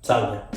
Salve!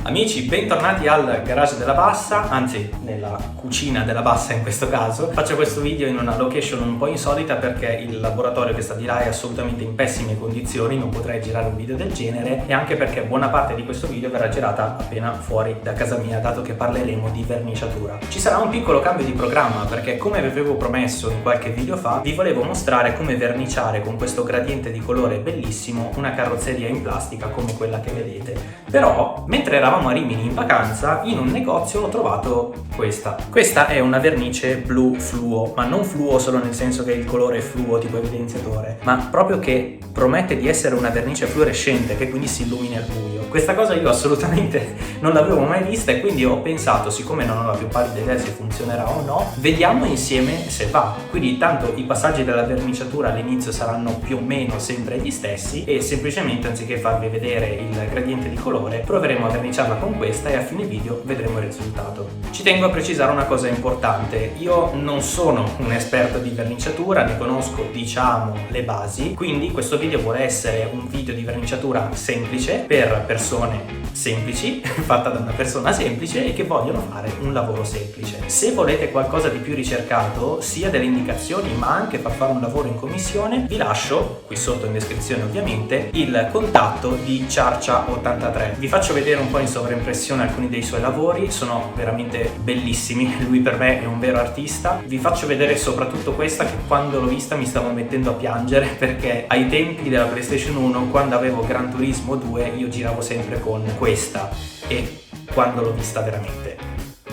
Amici, bentornati al garage della Bassa, anzi nella cucina della Bassa in questo caso. Faccio questo video in una location un po' insolita perché il laboratorio che sta di là è assolutamente in pessime condizioni, non potrei girare un video del genere, e anche perché buona parte di questo video verrà girata appena fuori da casa mia, dato che parleremo di verniciatura. Ci sarà un piccolo cambio di programma perché, come vi avevo promesso in qualche video fa, vi volevo mostrare come verniciare con questo gradiente di colore bellissimo una carrozzeria in plastica come quella che vedete. Però, mentre eravamo a Rimini in vacanza, in un negozio ho trovato questa. Questa è una vernice blu fluo, ma non fluo solo nel senso che il colore è fluo tipo evidenziatore, ma proprio che promette di essere una vernice fluorescente che quindi si illumina al buio. Questa cosa io assolutamente non l'avevo mai vista e quindi ho pensato, siccome non ho la più pallida idea se funzionerà o no, vediamo insieme se va. Quindi tanto i passaggi della verniciatura all'inizio saranno più o meno sempre gli stessi e semplicemente, anziché farvi vedere il gradiente di colore, proveremo a verniciarla con questa e a fine video vedremo il risultato. Ci tengo a precisare una cosa importante: io non sono un esperto di verniciatura, ne conosco diciamo le basi, quindi questo video vuole essere un video di verniciatura semplice per persone semplici, fatta da una persona semplice e che vogliono fare un lavoro semplice. Se volete qualcosa di più ricercato, sia delle indicazioni ma anche per fare un lavoro in commissione, vi lascio qui sotto in descrizione ovviamente il contatto di Ciarcia83. Vi faccio vedere un po' in sovraimpressione alcuni dei suoi lavori, sono veramente bellissimi, lui per me è un vero artista. Vi faccio vedere soprattutto questa che quando l'ho vista mi stavo mettendo a piangere perché ai tempi della PlayStation 1, quando avevo Gran Turismo 2, io giravo sempre con questa e quando l'ho vista veramente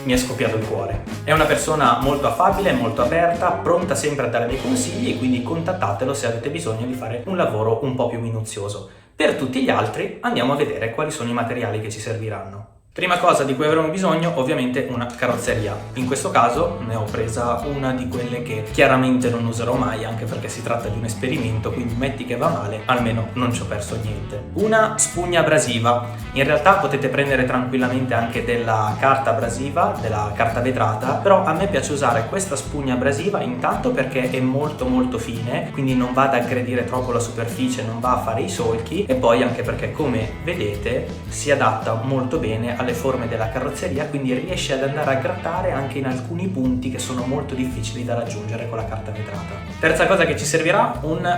mi è scoppiato il cuore. È una persona molto affabile, molto aperta, pronta sempre a dare dei consigli e quindi contattatelo se avete bisogno di fare un lavoro un po' più minuzioso. Per tutti gli altri andiamo a vedere quali sono i materiali che ci serviranno. Prima cosa di cui avremo bisogno, ovviamente, una carrozzeria. In questo caso ne ho presa una di quelle che chiaramente non userò mai, anche perché si tratta di un esperimento, quindi metti che va male, almeno non ci ho perso niente. Una spugna abrasiva. In realtà potete prendere tranquillamente anche della carta abrasiva, della carta vetrata, però a me piace usare questa spugna abrasiva intanto perché è molto fine, quindi non va ad aggredire troppo la superficie, non va a fare i solchi, e poi anche perché, come vedete, si adatta molto bene alle forme della carrozzeria, quindi riesce ad andare a grattare anche in alcuni punti che sono molto difficili da raggiungere con la carta vetrata. Terza cosa che ci servirà, un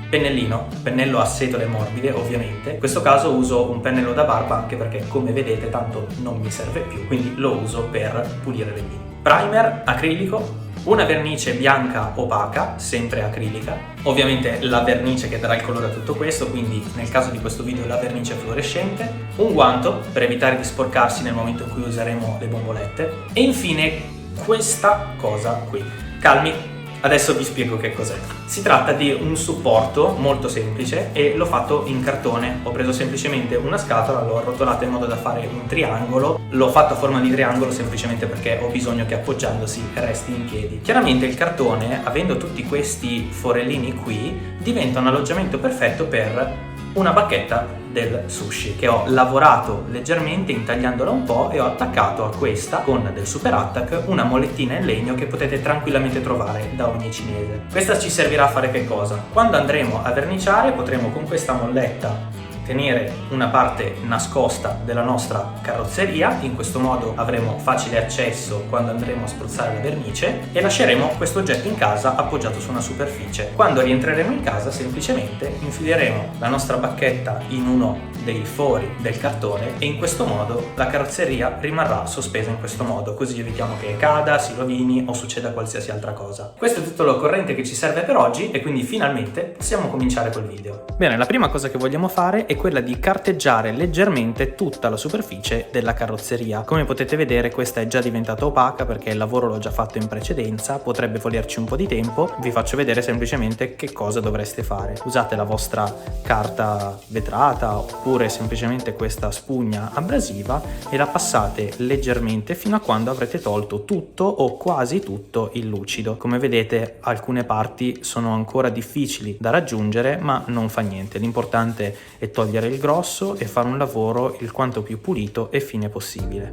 pennellino, pennello a setole morbide ovviamente. In questo caso uso un pennello da barba anche perché, come vedete, tanto non mi serve più, quindi lo uso per pulire le linee. Primer acrilico, una vernice bianca opaca, sempre acrilica, ovviamente la vernice che darà il colore a tutto questo, quindi nel caso di questo video la vernice fluorescente, un guanto per evitare di sporcarsi nel momento in cui useremo le bombolette e infine questa cosa qui. Calmi, adesso vi spiego che cos'è. Si tratta di un supporto molto semplice e l'ho fatto in cartone. Ho preso semplicemente una scatola, l'ho arrotolata in modo da fare un triangolo. L'ho fatto a forma di triangolo semplicemente perché ho bisogno che appoggiandosi resti in piedi. Chiaramente il cartone, avendo tutti questi forellini qui, diventa un alloggiamento perfetto per una bacchetta del sushi che ho lavorato leggermente intagliandola un po' e ho attaccato a questa con del Super Attack una molettina in legno che potete tranquillamente trovare da ogni cinese. Questa ci servirà a fare che cosa? Quando andremo a verniciare potremo con questa molletta tenere una parte nascosta della nostra carrozzeria, in questo modo avremo facile accesso quando andremo a spruzzare la vernice e lasceremo questo oggetto in casa appoggiato su una superficie. Quando rientreremo in casa semplicemente infileremo la nostra bacchetta in uno dei fori del cartone e in questo modo la carrozzeria rimarrà sospesa in questo modo, così evitiamo che cada, si rovini o succeda qualsiasi altra cosa. Questo è tutto l'occorrente che ci serve per oggi e quindi finalmente possiamo cominciare col video. Bene, la prima cosa che vogliamo fare è quella di carteggiare leggermente tutta la superficie della carrozzeria. Come potete vedere questa è già diventata opaca perché il lavoro l'ho già fatto in precedenza, potrebbe volerci un po' di tempo. Vi faccio vedere semplicemente che cosa dovreste fare. Usate la vostra carta vetrata oppure semplicemente questa spugna abrasiva e la passate leggermente fino a quando avrete tolto tutto o quasi tutto il lucido. Come vedete alcune parti sono ancora difficili da raggiungere, ma non fa niente, l'importante è togliere il grosso e fare un lavoro il quanto più pulito e fine possibile.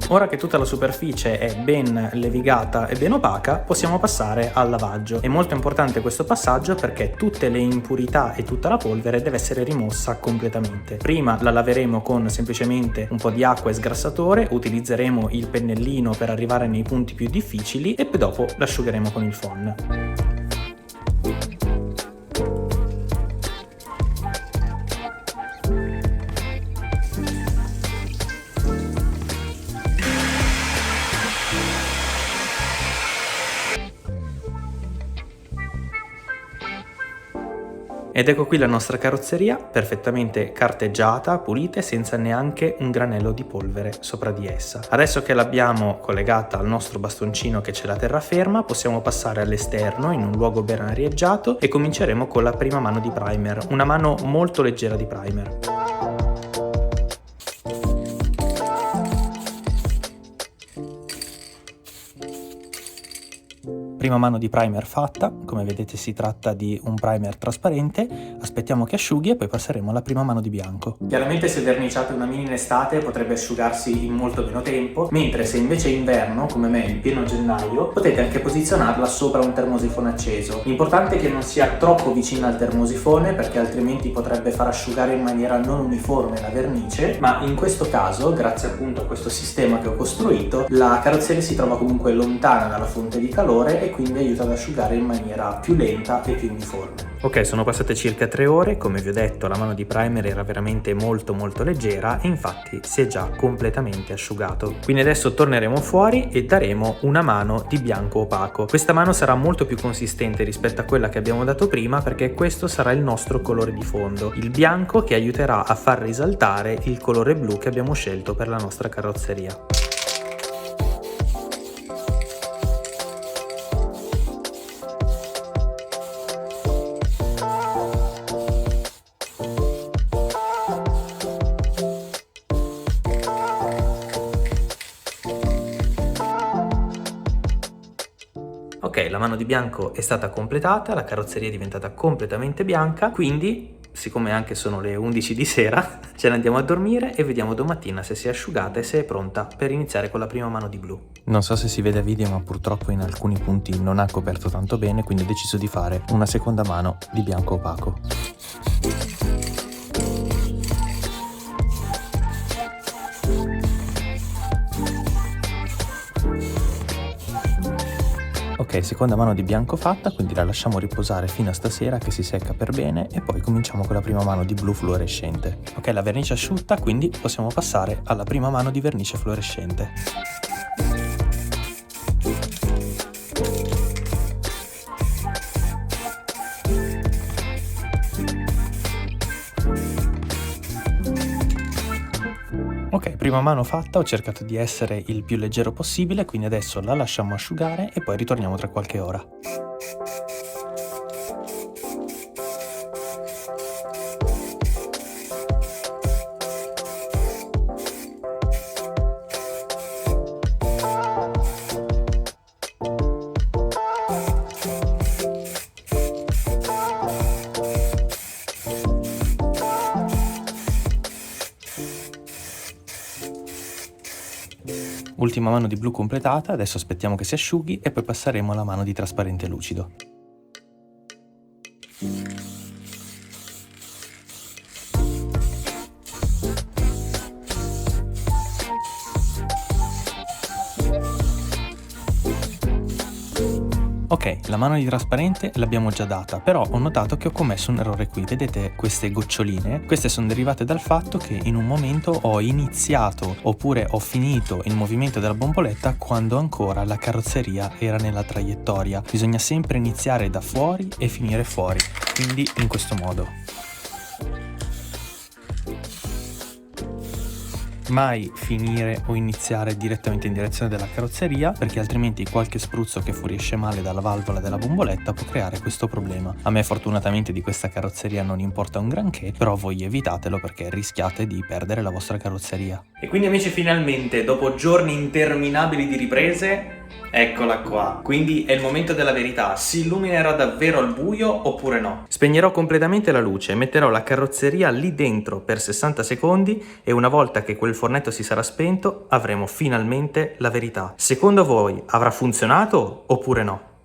Ora che tutta la superficie è ben levigata e ben opaca, possiamo passare al lavaggio. È molto importante questo passaggio perché tutte le impurità e tutta la polvere deve essere rimossa completamente. Prima la laveremo con semplicemente un po' di acqua e sgrassatore, utilizzeremo il pennellino per arrivare nei punti più difficili e poi dopo l'asciugheremo con il phon. Ed ecco qui la nostra carrozzeria, perfettamente carteggiata, pulita e senza neanche un granello di polvere sopra di essa. Adesso che l'abbiamo collegata al nostro bastoncino che c'è la terraferma, possiamo passare all'esterno in un luogo ben arieggiato e cominceremo con la prima mano di primer, una mano molto leggera di primer. Prima mano di primer fatta, come vedete si tratta di un primer trasparente, aspettiamo che asciughi e poi passeremo alla prima mano di bianco. Chiaramente se verniciate una mini in estate potrebbe asciugarsi in molto meno tempo, mentre se invece è inverno, come me in pieno gennaio, potete anche posizionarla sopra un termosifone acceso. L'importante è che non sia troppo vicina al termosifone perché altrimenti potrebbe far asciugare in maniera non uniforme la vernice, ma in questo caso, grazie appunto a questo sistema che ho costruito, la carrozzeria si trova comunque lontana dalla fonte di calore e quindi aiuta ad asciugare in maniera più lenta e più uniforme. Ok, sono passate circa 3 ore, come vi ho detto la mano di primer era veramente molto leggera e infatti si è già completamente asciugato. Quindi adesso torneremo fuori e daremo una mano di bianco opaco. Questa mano sarà molto più consistente rispetto a quella che abbiamo dato prima perché questo sarà il nostro colore di fondo, il bianco che aiuterà a far risaltare il colore blu che abbiamo scelto per la nostra carrozzeria. Ok, la mano di bianco è stata completata, la carrozzeria è diventata completamente bianca, quindi, siccome anche sono le 11 di sera, ce ne andiamo a dormire e vediamo domattina se si è asciugata e se è pronta per iniziare con la prima mano di blu. Non so se si vede a video, ma purtroppo in alcuni punti non ha coperto tanto bene, quindi ho deciso di fare una seconda mano di bianco opaco. Ok, seconda mano di bianco fatta, quindi la lasciamo riposare fino a stasera che si secca per bene e poi cominciamo con la prima mano di blu fluorescente. Ok, la vernice asciutta, quindi possiamo passare alla prima mano di vernice fluorescente. Ok, prima mano fatta, ho cercato di essere il più leggero possibile, quindi adesso la lasciamo asciugare e poi ritorniamo tra qualche ora. Ultima mano di blu completata, adesso aspettiamo che si asciughi e poi passeremo alla mano di trasparente lucido. Ok, la mano di trasparente l'abbiamo già data, però ho notato che ho commesso un errore qui. Vedete queste goccioline? Queste sono derivate dal fatto che in un momento ho iniziato oppure ho finito il movimento della bomboletta quando ancora la carrozzeria era nella traiettoria. Bisogna sempre iniziare da fuori e finire fuori, quindi in questo modo. Mai finire o iniziare direttamente in direzione della carrozzeria perché altrimenti qualche spruzzo che fuoriesce male dalla valvola della bomboletta può creare questo problema. A me fortunatamente di questa carrozzeria non importa un granché, però voi evitatelo perché rischiate di perdere la vostra carrozzeria. E quindi amici, finalmente dopo giorni interminabili di riprese Eccola qua, quindi è il momento della verità, si illuminerà davvero al buio oppure no? Spegnerò completamente la luce, metterò la carrozzeria lì dentro per 60 secondi e una volta che quel fornetto si sarà spento avremo finalmente la verità. Secondo voi avrà funzionato oppure no?